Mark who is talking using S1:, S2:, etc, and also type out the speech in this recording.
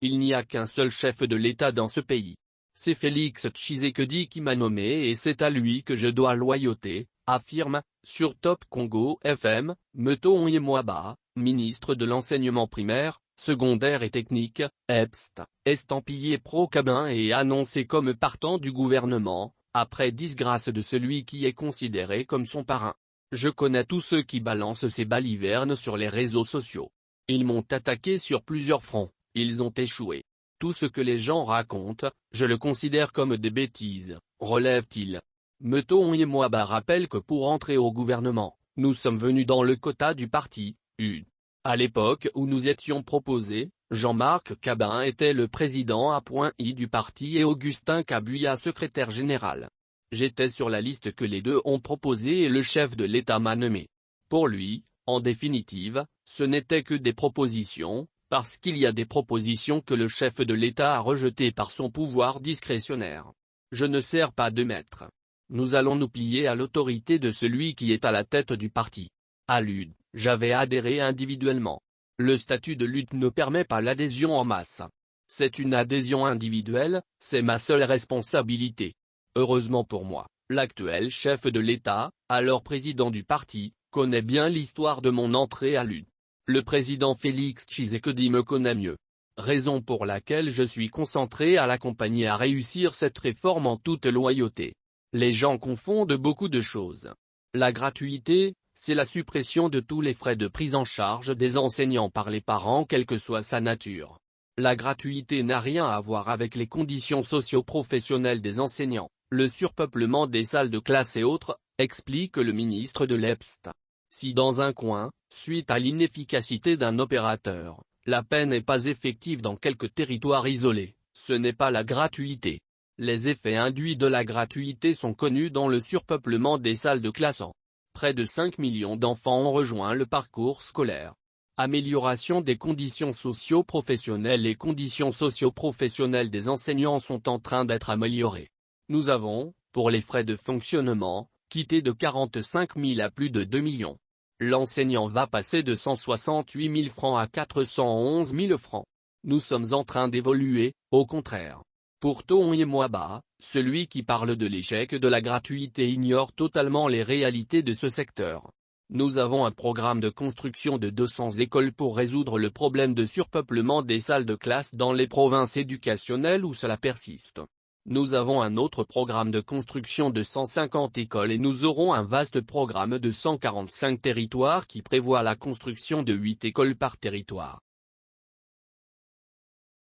S1: Il n'y a qu'un seul chef de l'État dans ce pays. C'est Félix Tshisekedi qui m'a nommé et c'est à lui que je dois loyauté, affirme, sur Top Congo FM, Meto Onyemwaba, ministre de l'enseignement primaire, secondaire et technique, EPST, estampillé pro-Kabin et annoncé comme partant du gouvernement, après disgrâce de celui qui est considéré comme son parrain. Je connais tous ceux qui balancent ces balivernes sur les réseaux sociaux. Ils m'ont attaqué sur plusieurs fronts, ils ont échoué. Tout ce que les gens racontent, je le considère comme des bêtises, relève-t-il. Meto Onyemwaba rappelle que pour entrer au gouvernement, nous sommes venus dans le quota du parti, UD. À l'époque où nous étions proposés, Jean-Marc Kabin était le président appointé du parti et Augustin Kabuya secrétaire général. J'étais sur la liste que les deux ont proposée et le chef de l'État m'a nommé. Pour lui, en définitive, ce n'était que des propositions, parce qu'il y a des propositions que le chef de l'État a rejetées par son pouvoir discrétionnaire. Je ne sers pas de maître. Nous allons nous plier à l'autorité de celui qui est à la tête du parti. À l'UD, j'avais adhéré individuellement. Le statut de lutte ne permet pas l'adhésion en masse. C'est une adhésion individuelle, c'est ma seule responsabilité. Heureusement pour moi, l'actuel chef de l'État, alors président du parti, connaît bien l'histoire de mon entrée à l'UD. Le président Félix Tshisekedi me connaît mieux. Raison pour laquelle je suis concentré à l'accompagner à réussir cette réforme en toute loyauté. Les gens confondent beaucoup de choses. La gratuité, c'est la suppression de tous les frais de prise en charge des enseignants par les parents quelle que soit sa nature. La gratuité n'a rien à voir avec les conditions socio-professionnelles des enseignants, le surpeuplement des salles de classe et autres, explique le ministre de l'EPST. Si dans un coin, suite à l'inefficacité d'un opérateur, la paix n'est pas effective dans quelques territoires isolés, ce n'est pas la gratuité. Les effets induits de la gratuité sont connus dans le surpeuplement des salles de classe. Près de 5 millions d'enfants ont rejoint le parcours scolaire. Amélioration des conditions socio-professionnelles. Les conditions socio-professionnelles des enseignants sont en train d'être améliorées. Nous avons, pour les frais de fonctionnement, quitté de 45 000 à plus de 2 millions. L'enseignant va passer de 168 000 francs à 411 000 francs. Nous sommes en train d'évoluer, au contraire. Pour Onyemwaba, celui qui parle de l'échec de la gratuité ignore totalement les réalités de ce secteur. Nous avons un programme de construction de 200 écoles pour résoudre le problème de surpeuplement des salles de classe dans les provinces éducationnelles où cela persiste. Nous avons un autre programme de construction de 150 écoles et nous aurons un vaste programme de 145 territoires qui prévoit la construction de 8 écoles par territoire.